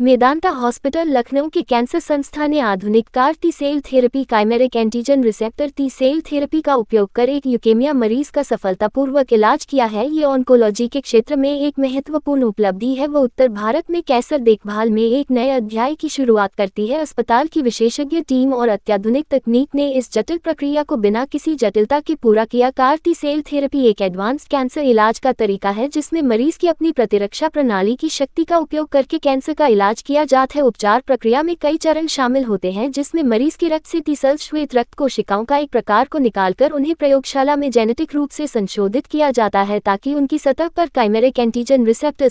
Medanta hospital Lucknow के cancer संस्था ने आधुनिक CAR T cell therapy chimeric antigen receptor T cell therapy का उपयोग कर एक ल्यूकेमिया मरीज का सफलतापूर्वक इलाज किया है। ये ऑन्कोलॉजी के क्षेत्र में एक महत्वपूर्ण उपलब्धि है। वो उत्तर भारत में कैंसर देखभाल में एक नए अध्याय की शुरुआत करती है। अस्पताल की विशेषज्ञ टीम और अत्याधुनिक तकनीक ने इस जटिल प्रक्रिया को बिना किसी जटिलता के पूरा किया। कार टी सेल थेरेपी एक एडवांस कैंसर इलाज का तरीका है जिसमें मरीज की अपनी प्रतिरक्षा प्रणाली की शक्ति का उपयोग करके कैंसर का इलाज किया जाता है। उपचार प्रक्रिया में कई चरण शामिल होते हैं जिसमें मरीज के रक्त से टी सेल्स श्वेत रक्त कोशिकाओं का एक प्रकार को निकालकर उन्हें प्रयोगशाला में जेनेटिक रूप से संशोधित किया जाता है ताकि उनकी सतह पर chimeric antigen receptor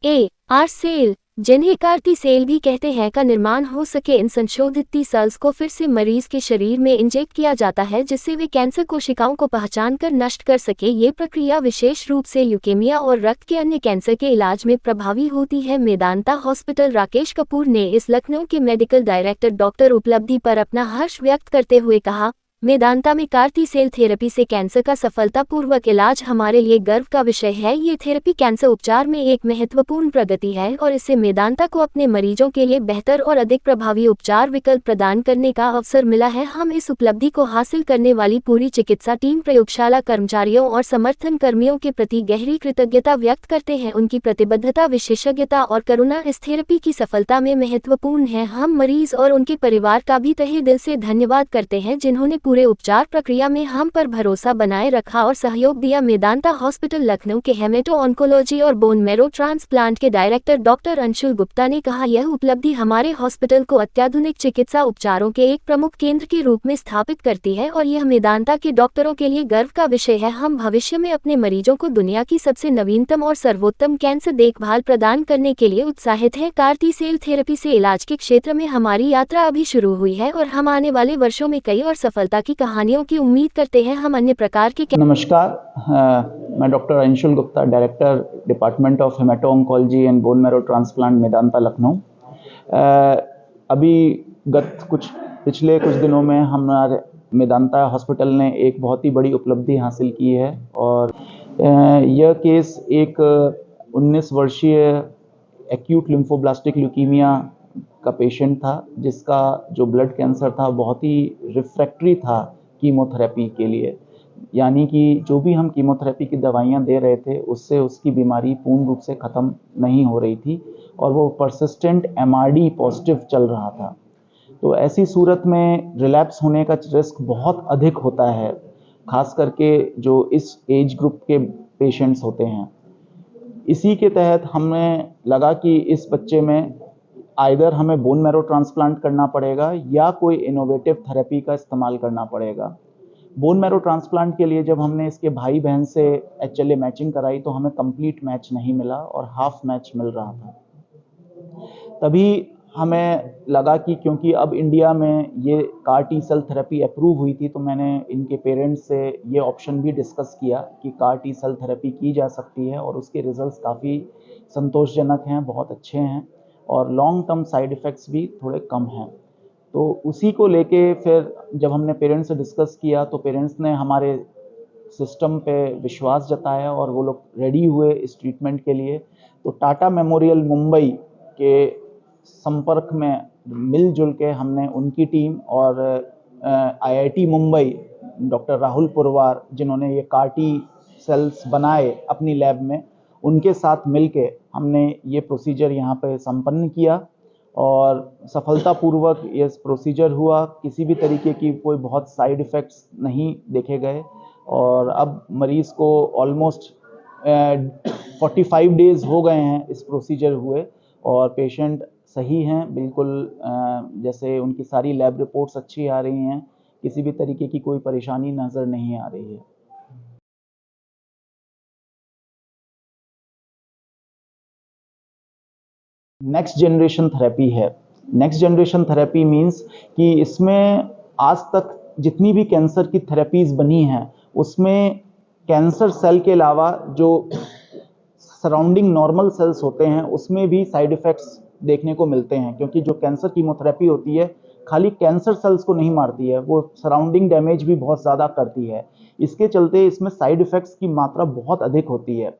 CAR cell, जिन्हें कार टी सेल भी कहते हैं, का निर्माण हो सके। इन संशोधित टी सेल्स को फिर से मरीज के शरीर में इंजेक्ट किया जाता है जिससे वे कैंसर कोशिकाओं को पहचान कर नष्ट कर सके। ये प्रक्रिया विशेष रूप से ल्यूकेमिया और रक्त के अन्य कैंसर के इलाज में प्रभावी होती है। मेदांता हॉस्पिटल राकेश कपूर ने इस लखनऊ के मेडिकल डायरेक्टर डॉक्टर उपलब्धि पर अपना हर्ष व्यक्त करते हुए कहा, मेदांता में कार टी सेल थेरेपी से कैंसर का सफलतापूर्वक इलाज हमारे लिए गर्व का विषय है। ये थेरेपी कैंसर उपचार में एक महत्वपूर्ण प्रगति है और इससे मेदांता को अपने मरीजों के लिए बेहतर और अधिक प्रभावी उपचार विकल्प प्रदान करने का अवसर मिला है। हम इस उपलब्धि को हासिल करने वाली पूरी चिकित्सा टीम, प्रयोगशाला कर्मचारियों और समर्थन कर्मियों के प्रति गहरी कृतज्ञता व्यक्त करते हैं। उनकी प्रतिबद्धता, विशेषज्ञता और करुणा इस थेरेपी की सफलता में महत्वपूर्ण है। हम मरीज और उनके परिवार का भी तहे दिल से धन्यवाद करते हैं जिन्होंने पूरे उपचार प्रक्रिया में हम पर भरोसा बनाए रखा और सहयोग दिया। मेदांता हॉस्पिटल लखनऊ के हेमेटो ऑन्कोलॉजी और बोन मैरो ट्रांसप्लांट के डायरेक्टर डॉक्टर अंशुल गुप्ता ने कहा, यह उपलब्धि हमारे हॉस्पिटल को अत्याधुनिक चिकित्सा उपचारों के एक प्रमुख केंद्र के रूप में स्थापित करती है और यह मेदांता के डॉक्टरों के लिए गर्व का विषय है। हम भविष्य में अपने मरीजों को दुनिया की सबसे नवीनतम और सर्वोत्तम कैंसर देखभाल प्रदान करने के लिए उत्साहित हैं। कार टी सेल थेरेपी से इलाज के क्षेत्र में हमारी यात्रा अभी शुरू हुई है और हम आने वाले वर्षों में कई और सफलता की कहानियों की उम्मीद करते हैं। हम अन्य प्रकार के नमस्कार, मैं doctor Anshul Gupta, director department of haemato oncology and bone marrow transplant, Medanta Lucknow. अभी पिछले कुछ दिनों में हमारे मेदांता हॉस्पिटल ने एक बहुत ही बड़ी उपलब्धि हासिल की है और यह केस एक 19 वर्षीय एक्यूट लिम्फोब्लास्टिक ल्यूकीमिया का पेशेंट था जिसका जो ब्लड कैंसर था बहुत ही रिफ्रैक्टरी था कीमोथेरेपी के लिए। यानी कि जो भी हम कीमोथेरेपी की दवाइयाँ दे रहे थे उससे उसकी बीमारी पूर्ण रूप से ख़त्म नहीं हो रही थी और वो परसिस्टेंट MRD पॉजिटिव चल रहा था। तो ऐसी सूरत में रिलैप्स होने का रिस्क बहुत अधिक होता है, खास करके जो इस एज ग्रुप के पेशेंट्स होते हैं। इसी के तहत हमें लगा कि इस बच्चे में आइदर हमें बोन मैरो ट्रांसप्लांट करना पड़ेगा या कोई इनोवेटिव थेरेपी का इस्तेमाल करना पड़ेगा। बोन मैरो ट्रांसप्लांट के लिए जब हमने इसके भाई बहन से HLA मैचिंग कराई तो हमें कंप्लीट मैच नहीं मिला और हाफ मैच मिल रहा था। तभी हमें लगा कि क्योंकि अब इंडिया में ये CAR T cell therapy approve हुई थी तो मैंने इनके पेरेंट्स से ये ऑप्शन भी डिस्कस किया कि कार टी सेल थेरेपी की जा सकती है और उसके रिजल्ट्स काफ़ी संतोषजनक हैं, बहुत अच्छे हैं और लॉन्ग टर्म साइड इफ़ेक्ट्स भी थोड़े कम हैं। तो उसी को लेके फिर जब हमने पेरेंट्स से डिस्कस किया तो पेरेंट्स ने हमारे सिस्टम पे विश्वास जताया और वो लोग रेडी हुए इस ट्रीटमेंट के लिए। तो टाटा मेमोरियल मुंबई के संपर्क में मिलजुल के हमने उनकी टीम और IIT मुंबई डॉक्टर राहुल पुरवार, जिन्होंने ये कार टी सेल्स बनाए अपनी लैब में, उनके साथ मिलके हमने ये प्रोसीजर यहाँ पे संपन्न किया और सफलतापूर्वक ये प्रोसीजर हुआ। किसी भी तरीके की कोई बहुत साइड इफ़ेक्ट्स नहीं देखे गए और अब मरीज़ को ऑलमोस्ट 45 डेज़ हो गए हैं इस प्रोसीजर हुए और पेशेंट सही हैं बिल्कुल। जैसे उनकी सारी लैब रिपोर्ट्स अच्छी आ रही हैं, किसी भी तरीके की कोई परेशानी नज़र नहीं आ रही है। नेक्स्ट जनरेशन थेरेपी है। नेक्स्ट जनरेशन थेरेपी मीन्स कि इसमें आज तक जितनी भी कैंसर की थेरेपीज़ बनी हैं उसमें कैंसर सेल के अलावा जो सराउंडिंग नॉर्मल सेल्स होते हैं उसमें भी साइड इफ़ेक्ट्स देखने को मिलते हैं, क्योंकि जो कैंसर कीमोथेरेपी होती है खाली कैंसर सेल्स को नहीं मारती है, वो सराउंडिंग डैमेज भी बहुत ज़्यादा करती है। इसके चलते इसमें साइड इफ़ेक्ट्स की मात्रा बहुत अधिक होती है।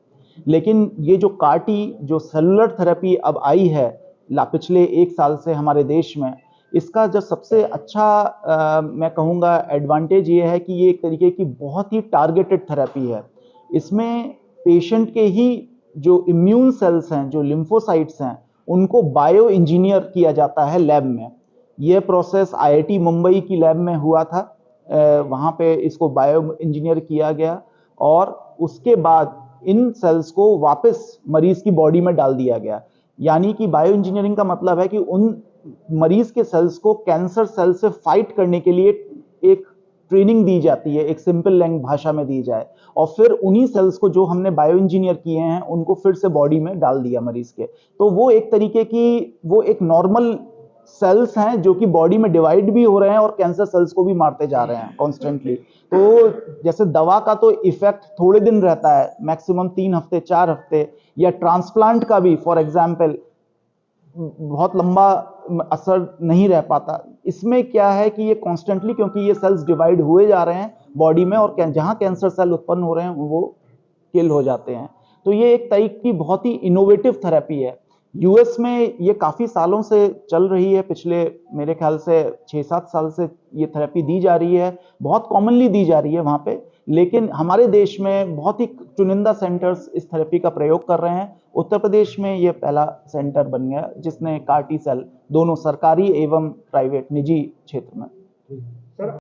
लेकिन ये जो कार टी जो सेलुलर थेरेपी अब आई है पिछले 1 साल से हमारे देश में, इसका जो सबसे अच्छा मैं कहूँगा एडवांटेज ये है कि ये एक तरीके की बहुत ही टारगेटेड थेरेपी है। इसमें पेशेंट के ही जो इम्यून सेल्स हैं, जो लिम्फोसाइट्स हैं, उनको बायो इंजीनियर किया जाता है लैब में। ये प्रोसेस आईआईटी मुंबई की लैब में हुआ था। वहाँ पे इसको बायो इंजीनियर किया गया और उसके बाद इन सेल्स को वापस मरीज की बॉडी में डाल दिया गया। यानी कि बायो इंजीनियरिंग का मतलब है कि उन मरीज के सेल्स को कैंसर सेल से फाइट करने के लिए एक ट्रेनिंग दी जाती है, एक सिंपल लैंग्वेज भाषा में दी जाए, और फिर उन्हीं सेल्स को जो हमने बायो इंजीनियर किए हैं उनको फिर से बॉडी में डाल दिया मरीज के। तो वो एक तरीके की वो एक नॉर्मल सेल्स हैं जो कि बॉडी में डिवाइड भी हो रहे हैं और कैंसर सेल्स को भी मारते जा रहे हैं कॉन्स्टेंटली। तो जैसे दवा का तो इफेक्ट थोड़े दिन रहता है, मैक्सिमम 3 हफ्ते 4 हफ्ते, या ट्रांसप्लांट का भी फॉर एग्जाम्पल बहुत लंबा असर नहीं रह पाता। इसमें क्या है कि ये कॉन्स्टेंटली, क्योंकि ये सेल्स डिवाइड हुए जा रहे हैं बॉडी में और जहां कैंसर सेल उत्पन्न हो रहे हैं वो किल हो जाते हैं। तो ये एक टाइप की बहुत ही इनोवेटिव थेरेपी है। यूएस में ये काफी सालों से चल रही है, पिछले मेरे ख्याल से 6-7 साल से ये थेरेपी दी जा रही है, बहुत कॉमनली दी जा रही है वहां पे। लेकिन हमारे देश में बहुत ही चुनिंदा सेंटर्स इस थेरेपी का प्रयोग कर रहे हैं। उत्तर प्रदेश में ये पहला सेंटर बन गया जिसने CAR T सेल दोनों सरकारी एवं प्राइवेट निजी क्षेत्र में